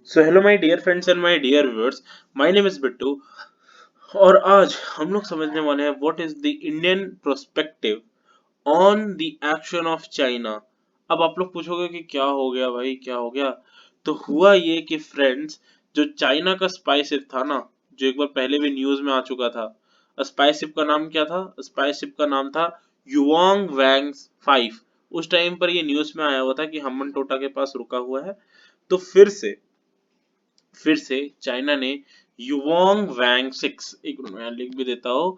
So hello my dear friends and my dear viewers, my name is Bittu. और आज हम लोग समझने वाले हैं what is the Indian prospective on the action of China. अब आप लोग पूछोगे कि क्या हो गया भाई, क्या हो गया? तो हुआ ये कि फ्रेंड्स, जो चाइना का स्पाई शिप था ना, जो एक बार पहले भी न्यूज में आ चुका था। स्पाई शिप का नाम क्या था? स्पाई शिप का नाम था युवांग वैंग 5। उस टाइम पर ये न्यूज में आया हुआ था कि हम्मन टोटा के पास रुका हुआ है। तो फिर से चाइना ने युवांग वैंग 6, एक मिनट मैं लिख भी देता हूँ,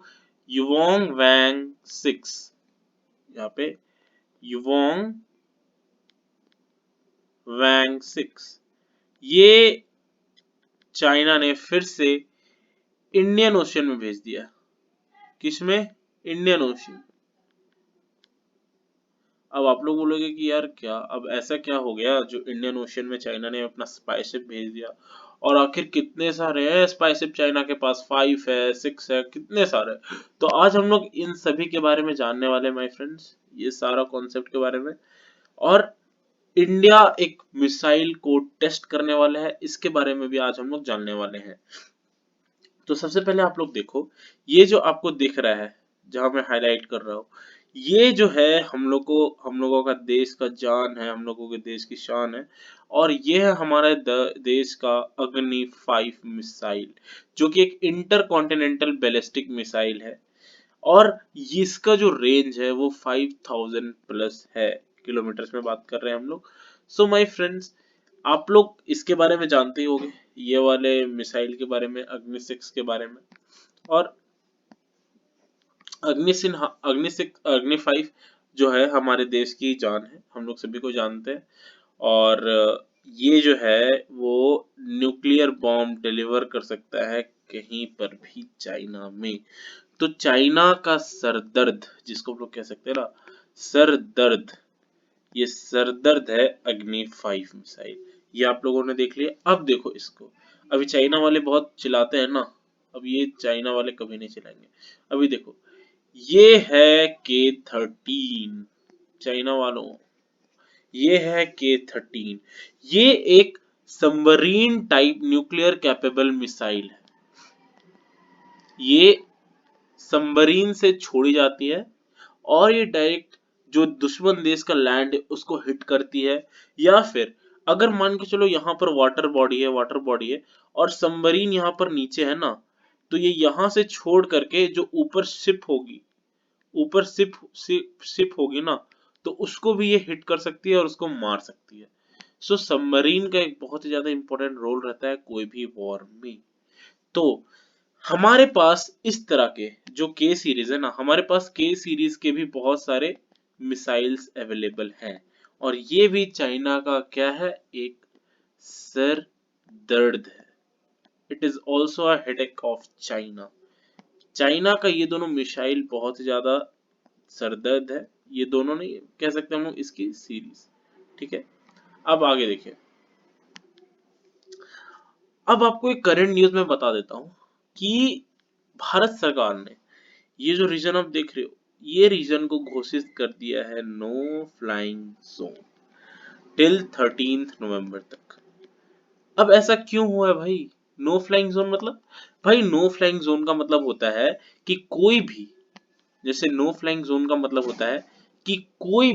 युवांग वैंग 6, यहाँ पे युवांग वैंग 6, ये चाइना ने फिर से इंडियन ओशियन में भेज दिया। किसमें? Indian ocean. अब आप लोग बोलोगे कि यार क्या, अब ऐसा क्या हो गया जो इंडियन ओशियन में चाइना ने अपना स्पाई शिप भेज दिया? और आखिर कितने सारे हैं स्पाई शिप चाइना के पास? 5 है, 6 है, कितने सारे? तो आज हम लोग इन सभी के बारे में जानने वाले हैं माय फ्रेंड्स, ये सारा कॉन्सेप्ट के बारे में। और इंडिया एक मिसाइल को टेस्ट करने वाला है, इसके बारे में भी आज हम लोग जानने वाले हैं। तो सबसे पहले आप लोग देखो, ये जो आपको दिख रहा है, जहां मैं हाईलाइट कर रहा हूँ, ये जो है हम लोगों का देश का जान है, हम लोगों के देश की शान है। और ये है हमारे देश का अग्नि 5 मिसाइल, जो कि एक इंटर कॉन्टिनेंटल बैलिस्टिक मिसाइल है। और इसका जो रेंज है वो 5000 प्लस है, किलोमीटर्स में बात कर रहे हैं हम लोग। सो माय फ्रेंड्स, आप लोग इसके बारे में जानते ही होंगे, ये वाले मिसाइल के बारे में, अग्नि 6 के बारे में। और अग्नि 5 जो है हमारे देश की जान है, हम लोग सभी को जानते हैं। और ये जो है वो न्यूक्लियर बॉम्ब डिलीवर कर सकता है कहीं पर भी चाइना में। तो चाइना का सरदर्द, जिसको हम लोग कह सकते हैं ना, सरदर्द, ये सरदर्द है अग्नि 5 मिसाइल। ये आप लोगों ने देख लिया। अब देखो इसको, अभी चाइना वाले बहुत चिल्लाते हैं ना, अब ये चाइना वाले कभी नहीं चिल्लाएंगे। अभी देखो, ये है K-13 चाइना वालों, ये है K-13। ये एक submarine type nuclear capable missile है। ये सबमरीन से छोड़ी जाती है और ये डायरेक्ट जो दुश्मन देश का लैंड है उसको हिट करती है। या फिर अगर मान के चलो यहाँ पर वाटर बॉडी है और सबमरीन यहाँ पर नीचे है ना, तो ये यहाँ से छोड़ करके जो ऊपर शिप होगी, ऊपर शिप होगी ना, तो उसको भी ये हिट कर सकती है और उसको मार सकती है। सो सबमरीन का एक बहुत ही ज्यादा इंपॉर्टेंट रोल रहता है कोई भी वॉर में। तो हमारे पास इस तरह के जो के सीरीज है ना, हमारे पास के सीरीज के भी बहुत सारे मिसाइल्स अवेलेबल हैं। और ये भी चाइना का क्या है, एक सर दर्द है। It is also a headache of China. China का ये दोनों मिसाइल बहुत ही ज्यादा सरदर्द है। ये दोनों नहीं कह सकते हम लोग, इसकी सीरीज। ठीक है, अब आगे देखिए। अब आपको एक करंट न्यूज में बता देता हूँ कि भारत सरकार ने ये जो रीजन आप देख रहे हो, ये रीजन को घोषित कर दिया है नो फ्लाइंग जोन टिल 13 नवंबर तक। अब ऐसा क्यों हुआ है भाई? नो फ्लाइंग जोन मतलब, भाई नो फ्लाइंग जोन का मतलब होता है कि कोई भी, जैसे नो फ्लाइंग जोन का मतलब होता है कि कोई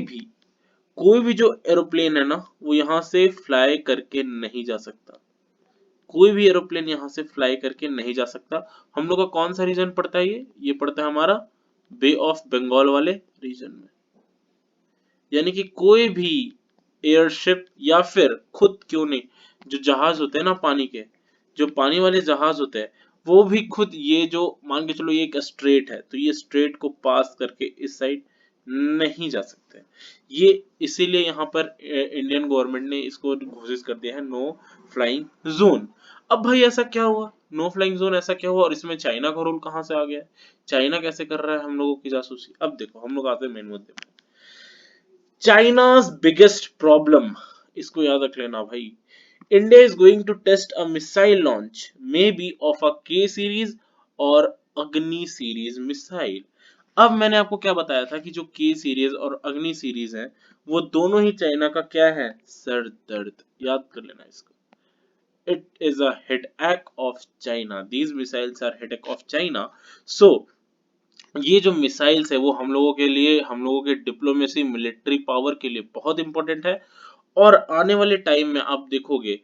भी जो एरोप्लेन है ना, वो यहाँ से फ्लाई करके नहीं जा सकता। कोई भी एरोप्लेन यहाँ से फ्लाई करके नहीं जा सकता। हम लोग का कौन सा रीजन पड़ता है? ये पड़ता है हमारा बे ऑफ बंगाल वाले रीजन में। यानी कि कोई भी एयरशिप या फिर खुद क्यों नहीं, जो जहाज होते हैं ना पानी के, जो पानी वाले जहाज होते हैं, वो भी खुद ये जो मान के चलो ये एक स्ट्रेट है, तो ये स्ट्रेट को पास करके इस साइड नहीं जा सकते। ये इसीलिए यहाँ पर इंडियन गवर्नमेंट ने इसको घोषित कर दिया है नो फ्लाइंग जोन। अब भाई ऐसा क्या हुआ, नो फ्लाइंग जोन ऐसा क्या हुआ और इसमें चाइना का रोल कहाँ से आ गया? चाइना कैसे कर रहा है हम लोगों की जासूसी? अब देखो, हम लोग आते हैं मेन मुद्दे पे। चाइना's बिगेस्ट प्रॉब्लम, इसको याद रख लेना भाई। India is going to test a missile launch maybe of a K series और अग्नि सीरीज मिसाइल। अब मैंने आपको क्या बताया था कि जो के सीरीज और अग्नि सीरीज है, वो दोनों ही चाइना का क्या है, सर दर्द। याद कर लेना इसको। it is a hit attack of China. These missiles are hit attack of China. So ये जो मिसाइल्स है वो हम लोगों के लिए, हम लोगों के डिप्लोमेसी मिलिट्री पावर के लिए बहुत इंपॉर्टेंट है। और आने वाले टाइम में आप देखोगे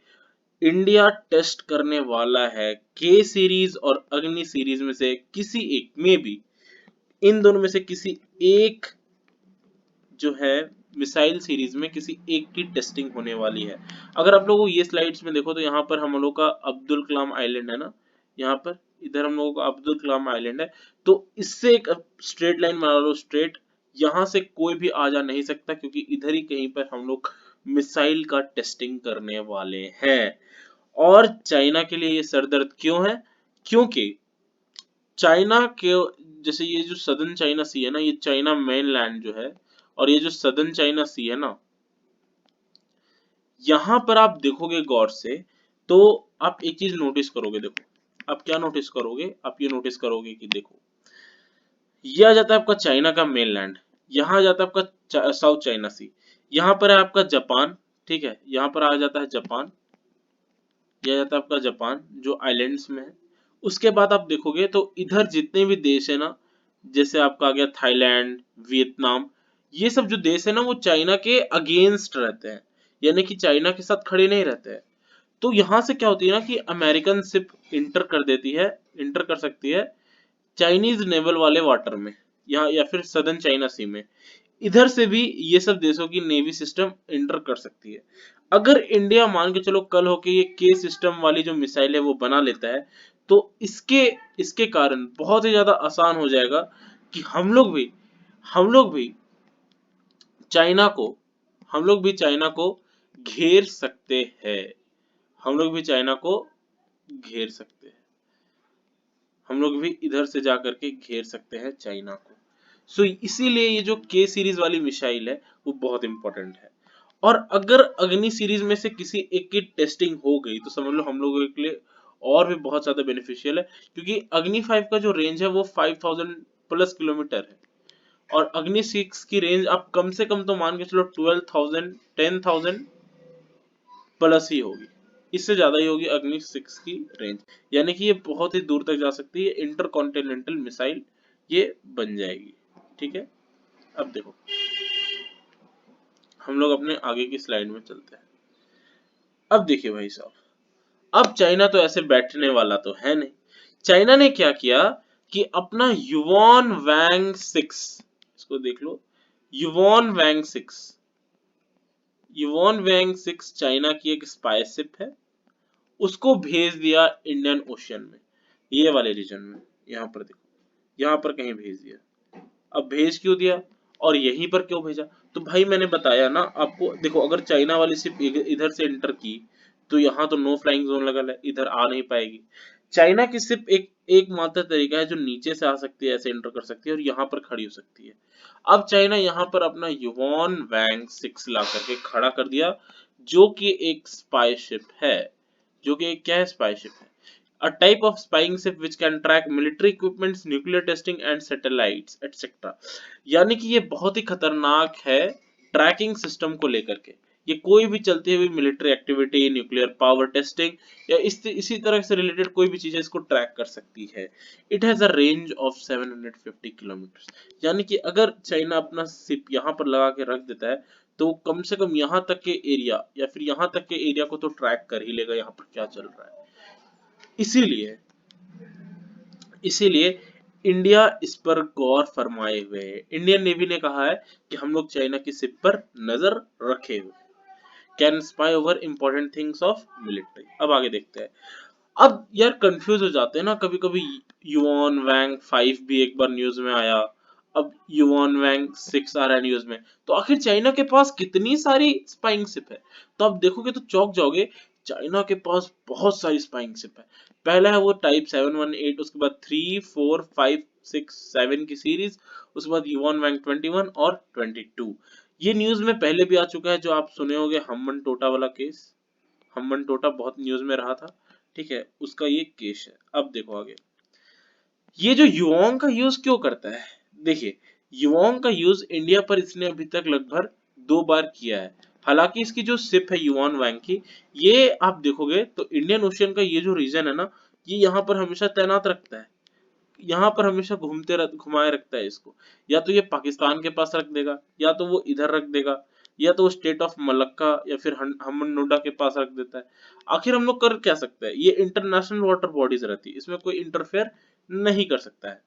इंडिया टेस्ट करने वाला है के सीरीज और अग्नि सीरीज में से किसी एक में भी, इन दोनों में से किसी एक जो है मिसाइल सीरीज में किसी एक की टेस्टिंग होने वाली है। अगर आप लोगों को ये स्लाइड्स में देखो तो यहाँ पर हम लोग का अब्दुल कलाम आइलैंड है ना, यहाँ पर इधर हम लोगों का अब्दुल कलाम आइलैंड है। तो इससे एक स्ट्रेट लाइन बना लो, स्ट्रेट, यहाँ से कोई भी आ जा नहीं सकता क्योंकि इधर ही कहीं पर हम लोग मिसाइल का टेस्टिंग करने वाले हैं। और चाइना के लिए ये सरदर्द क्यों है? क्योंकि चाइना के, जैसे ये जो सदर्न चाइना सी है ना, ये चाइना मेन लैंड जो है, और ये जो सदर्न चाइना सी है ना, यहां पर आप देखोगे गौर से तो आप एक चीज नोटिस करोगे। देखो आप क्या नोटिस करोगे, आप ये नोटिस करोगे कि देखो ये आ जाता है आपका चाइना का मेन लैंड, यहाँ आ जाता है आपका साउथ चाइना सी, यहाँ पर है आपका जापान, ठीक है, यहाँ पर आ जाता है जापान, यह जाता है आपका जापान जो आइलैंड्स में है। उसके बाद आप देखोगे तो इधर जितने भी देश है ना, जैसे आपका आ गया थाईलैंड, वियतनाम, ये सब जो देश है ना वो चाइना के अगेंस्ट रहते हैं, यानी कि चाइना के साथ खड़े नहीं रहते हैं। तो यहाँ से क्या होती है ना कि अमेरिकन शिप इंटर कर देती है, इंटर कर सकती है चाइनीज नेवल वाले वाटर में, या फिर सदर्न चाइना सी में। इधर से भी ये सब देशों की नेवी सिस्टम इंटर कर सकती है। अगर इंडिया मान के चलो कल होके ये के सिस्टम वाली जो मिसाइल है वो बना लेता है, तो इसके इसके कारण बहुत ही ज्यादा आसान हो जाएगा कि हम लोग भी चाइना को हम लोग भी चाइना को घेर सकते हैं, हम लोग भी चाइना को घेर सकते हैं, हम लोग भी इधर से जा करके घेर सकते हैं चाइना को। सो इसीलिए ये जो के सीरीज वाली मिसाइल है वो बहुत इंपॉर्टेंट है। और अगर अग्नि सीरीज में से किसी एक की टेस्टिंग हो गई तो समझ लो हम लोगों के लिए और भी बहुत ज्यादा बेनिफिशियल है, क्योंकि अग्नि 5 का जो रेंज है वो 5000 प्लस किलोमीटर है, और अग्नि 6 की रेंज आप कम से कम तो मान के चलो 12,000 10,000 प्लस ही होगी, इससे ज्यादा ही होगी अग्नि 6 की रेंज, यानी कि ये बहुत ही दूर तक जा सकती है, इंटर कॉन्टिनेंटल मिसाइल ये बन जाएगी। ठीक है, अब देखो हम लोग अपने आगे की स्लाइड में चलते हैं। अब देखिए भाई साहब, अब चाइना तो ऐसे बैठने वाला तो है नहीं। चाइना ने क्या किया कि अपना युवान वैंग 6, इसको देख लो, युवान वैंग 6, युवान वैंग 6 चाइना की एक स्पाई शिप है, उसको भेज दिया इंडियन ओशियन में, ये वाले रीजन में, यहाँ पर देखो, यहाँ पर कहीं भेज दिया। अब भेज क्यों दिया और यहीं पर क्यों भेजा? तो भाई मैंने बताया ना आपको, देखो अगर चाइना वाली शिप इधर से एंटर की तो यहाँ तो नो फ्लाइंग जोन लगा है, इधर आ नहीं पाएगी। चाइना की शिप एकमात्र तरीका है जो नीचे से आ सकती है, ऐसे एंटर कर सकती है और यहाँ पर खड़ी हो सकती है। अब चाइना यहाँ पर अपना युवान वैंग 6 ला करके खड़ा कर दिया, जो कि एक स्पाई शिप है, जो कि एक क्या है, स्पाई शिप है। A type of spying ship which can track military equipments, nuclear testing and satellites, etc. यानी कि ये बहुत ही खतरनाक है ट्रैकिंग सिस्टम को लेकर के, ये कोई भी चलती हुई military activity, nuclear power testing या इसी तरह से रिलेटेड कोई भी चीज है इसको ट्रैक कर सकती है। It has a range of 750 kilometre, यानी कि अगर चाइना अपना शिप यहाँ पर लगा के रख देता है तो कम से कम यहाँ तक के एरिया या फिर यहाँ तक के एरिया को तो ट्रैक कर ही लेगा यहाँ पर क्या चल रहा है। इसीलिए इसीलिए इंडिया इस पर गौर फरमाए हुए है। इंडियन नेवी ने कहा है कि हम लोग चाइना की शिप पर नजर रखे हुए, can spy over important things of military. अब आगे देखते हैं। अब यार कंफ्यूज हो जाते हैं ना कभी कभी, युआन वैंग 5 भी एक बार न्यूज में आया, अब युआन वैंग 6 आ रहा है न्यूज में, तो आखिर चाइना के पास कितनी सारी स्पाइंग शिप है? तो आप देखोगे तो चौंक जाओगे, चाइना के पास बहुत सारी स्पाइंग शिप है। पहला है वो टाइप 718, उसके बाद 3 4 5 6 7 की सीरीज, उसके बाद युआन वैंग 21 और 22। ये न्यूज में पहले भी आ चुका है, जो आप सुने होंगे हम्मन टोटा वाला केस, हम्मन टोटा बहुत न्यूज में रहा था, ठीक है, उसका ये केस है। अब देखो आगे, ये जो युआंग का यूज क्यों करता है? देखिए युआंग का यूज इंडिया पर इसने अभी तक लगभग 2 बार किया है। हालांकि इसकी जो सिप है युआन वांग की, ये आप देखोगे तो इंडियन ओशियन का ये जो रीजन है ना, ये यहाँ पर हमेशा तैनात रखता है, यहाँ पर हमेशा घुमाए रखता है इसको। या तो ये पाकिस्तान के पास रख देगा, या तो वो इधर रख देगा, या तो वो स्टेट ऑफ मलक्का या फिर हमनडोडा के पास रख देता है। आखिर हम लोग कर क्या सकते हैं, ये इंटरनेशनल वाटर बॉडीज रहती है, इसमें कोई इंटरफेयर नहीं कर सकता है।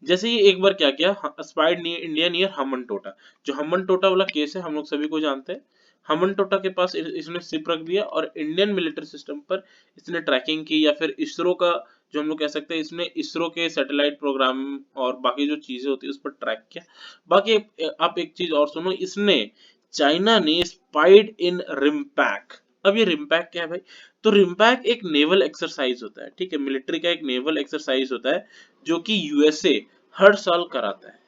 जैसे ये एक बार क्या किया, स्पाइड इंडिया नियर हमन टोटा, जो हमन टोटा वाला केस है हम लोग सभी को जानते हैं। हमन टोटा के पास इसने सिप रख दिया और इंडियन मिलिट्री सिस्टम पर इसने ट्रैकिंग की, या फिर इसरो का जो हम लोग कह सकते हैं, इसने इसरो के सैटेलाइट प्रोग्राम और बाकी जो चीजें होती है उस पर ट्रैक किया। बाकी आप एक चीज और सुनो, इसने चाइना ने स्पाइड इन रिम्पैक। अब ये रिम्पैक क्या है भाई, तो रिम्पैक एक नेवल एक्सरसाइज होता है, ठीक है, मिलिट्री का एक नेवल एक्सरसाइज होता है जो कि यूएसए हर साल कराता है।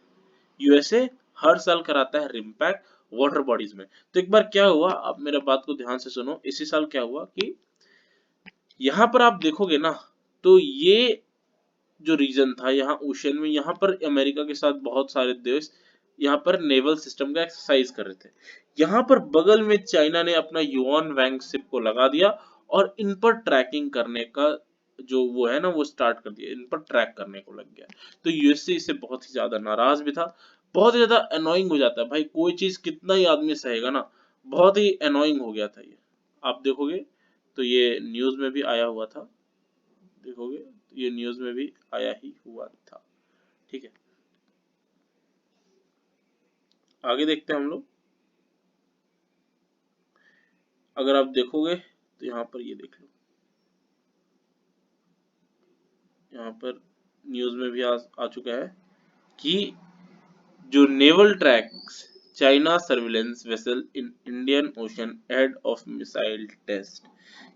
यूएसए हर साल कराता है रिम्पैक वाटर बॉडीज में। तो एक बार क्या हुआ, आप मेरे बात को ध्यान से सुनो, इसी साल क्या हुआ कि यहाँ पर आप देखोगे ना, तो ये जो रीजन था यहाँ ओशियन में, यहाँ पर अमेरिका के साथ बहुत सारे देश यहाँ पर नेवल सिस्टम का एक्सरसाइज कर रहे थे। यहाँ पर बगल में चाइना ने अपना युआन वैंग शिप को लगा दिया और इन पर ट्रैकिंग करने का जो वो है ना वो स्टार्ट कर दिया, इन पर ट्रैक करने को लग गया। तो यूएसए इससे बहुत ही ज्यादा नाराज भी था, बहुत ही ज्यादा अनोइंग हो जाता है भाई, कोई चीज कितना ही आदमी सहेगा ना, बहुत ही अनोइंग हो गया था ये। आप देखोगे तो ये न्यूज में भी आया हुआ था, देखोगे तो ये न्यूज में भी आया ही हुआ था, ठीक है। आगे देखते हैं हम लोग। अगर आप देखोगे तो यहाँ पर ये देख लो, यहाँ पर न्यूज में भी आ चुका है कि जो naval tracks China surveillance vessel in Indian ocean head of missile test.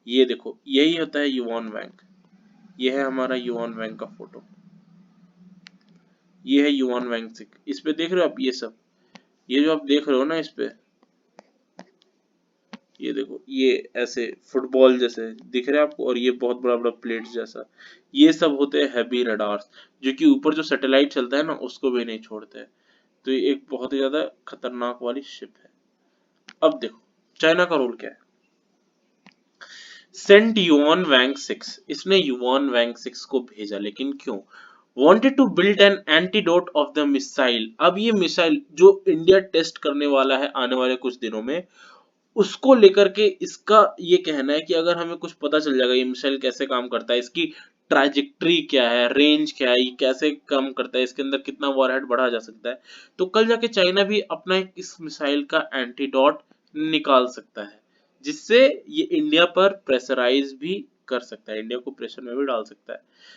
ये देखो यही होता है युआन वैंग, ये है हमारा युआन वैंग का फोटो, ये है युआन वैंग सिक। इस पे देख रहे हो आप, ये सब ये जो आप देख रहे हो ना इस पे, ये देखो ये ऐसे फुटबॉल जैसे दिख रहा है आपको, और ये बहुत बड़ा बड़ा प्लेट्स जैसा, ये सब होते हैं हैवी रडार्स, जो कि ऊपर जो सैटेलाइट चलता है ना उसको भी नहीं छोड़ते हैं। तो ये एक बहुत ही ज्यादा खतरनाक वाली शिप है। अब देखो चाइना का रोल क्या है। सेंट युआन वैंग 6, इसने युआन वैंग 6 को भेजा, लेकिन क्यों, wanted to build an antidote of the missile। अब ये मिसाइल जो इंडिया टेस्ट करने वाला है आने वाले कुछ दिनों में, उसको लेकर के इसका ये कहना है कि अगर हमें कुछ पता चल जाएगा ये मिसाइल कैसे काम करता है, इसकी ट्राजेक्ट्री क्या है, रेंज क्या है, ये कैसे काम करता है, इसके अंदर कितना वॉरहेड बढ़ा जा सकता है, तो कल जाके चाइना भी अपना एक इस मिसाइल का एंटीडोट निकाल सकता है, जिससे ये इंडिया पर प्रेशराइज भी कर सकता है, इंडिया को प्रेशर में भी डाल सकता है।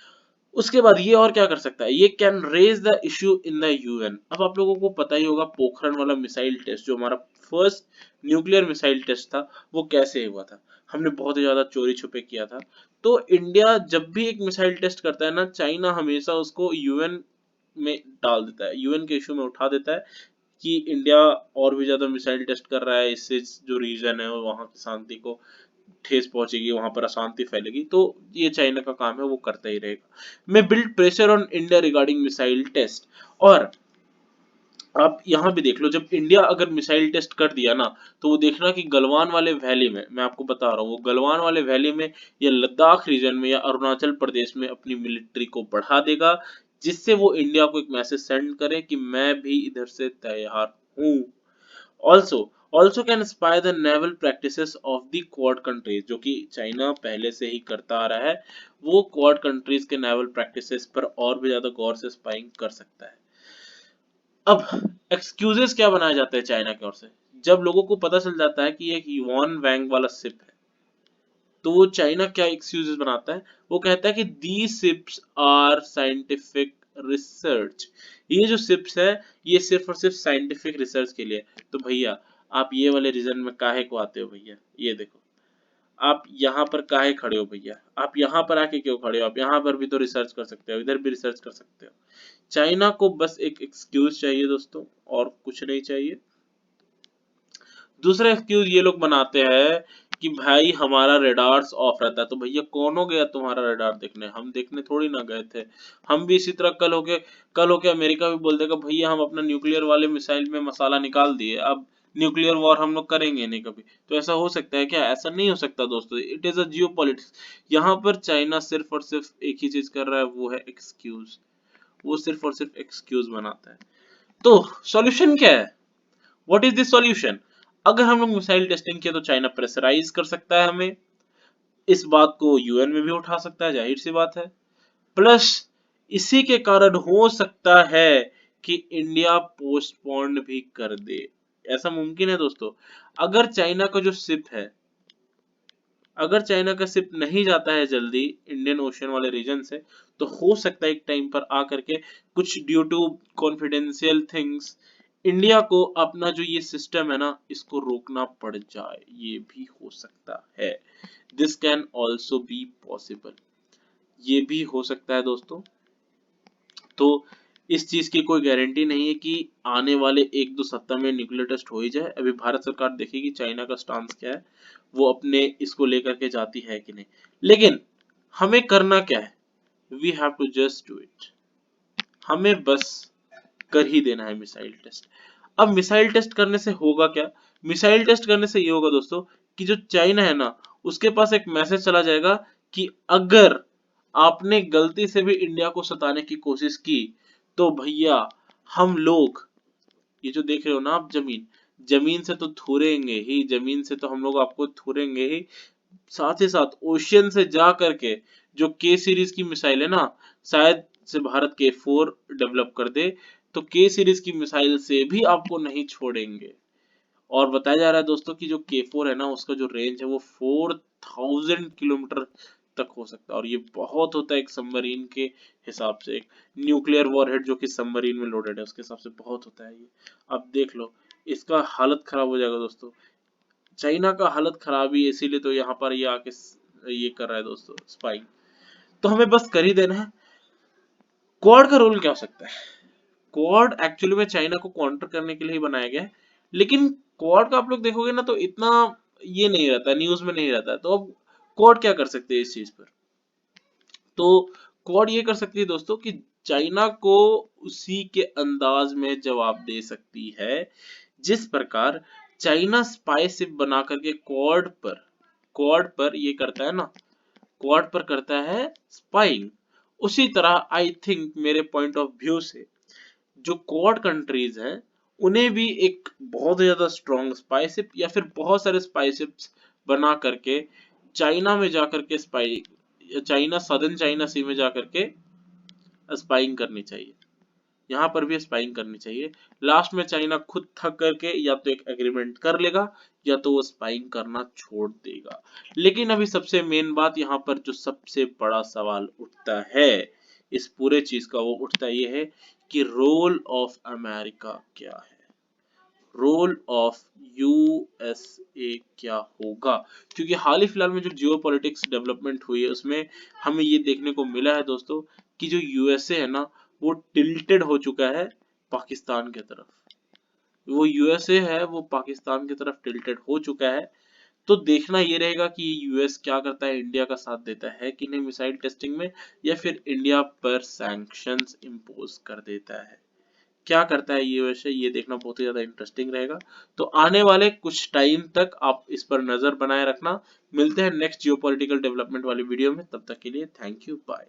उसके बाद ये और क्या कर सकता है, ये can raise the issue in the UN. अब आप लोगों को पता ही होगा पोखरण वाला मिसाइल टेस्ट, जो हमारा फर्स्ट न्यूक्लियर मिसाइल टेस्ट था, वो कैसे हुआ था, हमने बहुत ही ज्यादा चोरी छुपे किया था। तो इंडिया जब भी एक मिसाइल टेस्ट करता है ना, चाइना हमेशा उसको यूएन में डाल देता है, यूएन के इशू में उठा देता है कि इंडिया और भी ज्यादा मिसाइल टेस्ट कर रहा है, इससे जो रीजन है वहां की शांति को ठेस पहुंचेगी, वहां पर अशांति फैलेगी। तो ये चाइना का काम है, वो करता ही रहेगा। May build pressure on India regarding missile test. और आप यहाँ भी देख लो, जब इंडिया अगर मिसाइल टेस्ट कर दिया ना, तो वो देखना कि गलवान वाले वैली में, मैं आपको बता रहा हूँ, वो गलवान वाले वैली में या लद्दाख रीजन में या अरुणाचल प्रदेश में अपनी मिलिट्री को बढ़ा देगा, जिससे वो इंडिया को एक मैसेज सेंड करे कि मैं भी इधर से तैयार हूँ। Also also can inspire the naval practices of the quad countries, जो कि चाइना पहले से ही करता आ रहा है, वो क्वाड कंट्रीज के नेवल प्रैक्टिसेस पर और भी ज्यादा गौर से स्पाइंग कर सकता है। अब एक्सक्यूजेस क्या बनाए जाते हैं चाइना की ओर से, जब लोगों को पता चल जाता है कि एक युआन वैंग वाला शिप है, तो वो चाइना क्या एक्सक्यूजेस बनाता है, वो कहता है कि दी शिप्स आर साइंटिफिक रिसर्च। ये जो शिप्स है ये सिर्फ और सिर्फ साइंटिफिक रिसर्च के लिए। तो भैया आप ये वाले रीजन में काहे को आते हो भैया, ये देखो आप यहाँ पर काहे खड़े हो भैया, आप यहाँ पर आके क्यों खड़े हो, आप यहाँ पर भी तो रिसर्च कर सकते हो, इधर भी रिसर्च कर सकते हो। चाइना को बस एक एक्सक्यूज चाहिए दोस्तों, और कुछ नहीं चाहिए। दूसरा एक्सक्यूज ये लोग बनाते हैं कि भाई हमारा रेडार्स ऑफ रहता है। तो भैया कौन हो गया तुम्हारा रेडार देखने, हम देखने थोड़ी ना गए थे। हम भी इसी तरह कल होके अमेरिका भी बोल देगा भैया हम अपना न्यूक्लियर वाले मिसाइल में मसाला निकाल दिए, अब न्यूक्लियर वॉर हम लोग करेंगे नहीं कभी। तो ऐसा हो सकता है क्या? ऐसा नहीं हो सकता दोस्तों, इट इज अ जियोपॉलिटिक्स। यहाँ पर चाइना सिर्फ और सिर्फ एक ही चीज कर रहा है, वो है एक्सक्यूज। वो सिर्फ और सिर्फ एक्सक्यूज बनाता है। तो सॉल्यूशन क्या है? What is the solution? अगर हम लोग मिसाइल टेस्टिंग किया तो चाइना प्रेशराइज कर सकता है हमें, इस बात को यूएन में भी उठा सकता है, जाहिर सी बात है। प्लस इसी के कारण हो सकता है कि इंडिया पोस्टपोन भी कर दे। ऐसा मुमकिन है दोस्तों। अगर चाइना का जो शिप है, अगर चाइना का शिप नहीं जाता है जल्दी इंडियन ओशन वाले रीजन से, तो हो सकता है एक टाइम पर आकर के कुछ due to confidential things India को अपना जो ये सिस्टम है ना, इसको रोकना पड़ जाए। ये भी हो सकता है। This can also be possible. ये भी हो सकता है दोस्तों। तो इस चीज की कोई गारंटी नहीं है कि आने वाले एक दो सप्ताह में न्यूक्लियर टेस्ट हो ही जाए। अभी भारत सरकार देखेगी चाइना का स्टांस क्या है, वो अपने इसको लेकर के जाती है कि नहीं। लेकिन हमें करना क्या है? We have to just do it. हमें बस कर ही देना है मिसाइल टेस्ट। अब मिसाइल टेस्ट करने से होगा क्या? मिसाइल टेस्ट करने से ये होगा दोस्तों कि जो चाइना है ना, उसके पास एक मैसेज चला जाएगा कि अगर आपने गलती से भी इंडिया को सताने की कोशिश की, तो भैया हम लोग, ये जो देख रहे हो ना आप जमीन, जमीन से तो थूरेंगे ही, जमीन से तो हम लोग आपको थूरेंगे ही। साथ ही साथ ओशियन से जा करके जो के सीरीज की मिसाइल है ना, शायद से भारत के 4 डेवलप कर दे, तो के सीरीज की मिसाइल से भी आपको नहीं छोड़ेंगे। और बताया जा रहा है दोस्तों कि जो के4 है ना, उसका जो रेंज है वो 4000 किलोमीटर तक हो सकता है। और ये बहुत होता है एक सबमरीन के हिसाब से, एक न्यूक्लियर वॉरहेड जो कि सबमरीन में लोडेड है उसके हिसाब से बहुत होता है ये। अब देख लो, इसका हालत खराब हो जाएगा दोस्तों। चाइना का हालत खराब ही है, इसीलिए तो यहाँ पर ये आके ये कर रहा है दोस्तों, स्पाइंग। तो हमें बस कर ही देना है। क्वाड का रोल क्या हो सकता है? क्वाड एक्चुअली में चाइना को काउंटर करने के लिए ही बनाया गया है। लेकिन क्वाड का आप लोग देखोगे ना, तो इतना ये नहीं रहता, न्यूज में नहीं रहता। तो अब क्वाड क्या कर सकते हैं इस चीज पर? तो क्वाड ये कर सकती है दोस्तों कि चाइना को उसी के अंदाज में जवाब दे सकती है जिस प्रकार चाइना स्पाई शिप बना करके क्वाड पर ये करता है ना, क्वाड पर करता है स्पाइंग। उसी तरह आई थिंक मेरे पॉइंट ऑफ व्यू से जो क्वाड कंट्रीज हैं, उन्हें भी एक बहुत ज्यादा स्ट्रॉन्ग स्पाईशिप या फिर बहुत सारे स्पाईशिप्स बना करके चाइना में जाकर के स्पाई, चाइना सदर्न चाइना सी में जाकर के स्पाइंग करनी चाहिए। यहाँ पर भी स्पाइंग करनी चाहिए। लास्ट में चाइना खुद थक करके या तो एक एग्रीमेंट कर लेगा, या तो वो स्पाइंग करना छोड़ देगा। लेकिन अभी सबसे मेन बात यहाँ पर जो सबसे बड़ा सवाल उठता है इस पूरे चीज का, वो उठता ये है कि रोल ऑफ अमेरिका क्या है, रोल ऑफ यूएसए क्या होगा। क्योंकि हाल ही फिलहाल में जो जियो पॉलिटिक्स डेवलपमेंट हुई है, उसमें हमें ये देखने को मिला है दोस्तों कि जो यूएसए है ना, वो टिल्टेड हो चुका है पाकिस्तान की तरफ। वो यूएसए है वो पाकिस्तान की तरफ टिल्टेड हो चुका है। तो देखना ये रहेगा कि यूएस क्या करता है, इंडिया का साथ देता है कि नहीं मिसाइल टेस्टिंग में, या फिर इंडिया पर सैंक्शंस इंपोज कर देता है। क्या करता है ये, वैसे ये देखना बहुत ही ज्यादा इंटरेस्टिंग रहेगा। तो आने वाले कुछ टाइम तक आप इस पर नजर बनाए रखना। मिलते हैं नेक्स्ट जियोपॉलिटिकल डेवलपमेंट वाली वीडियो में, तब तक के लिए थैंक यू, बाय।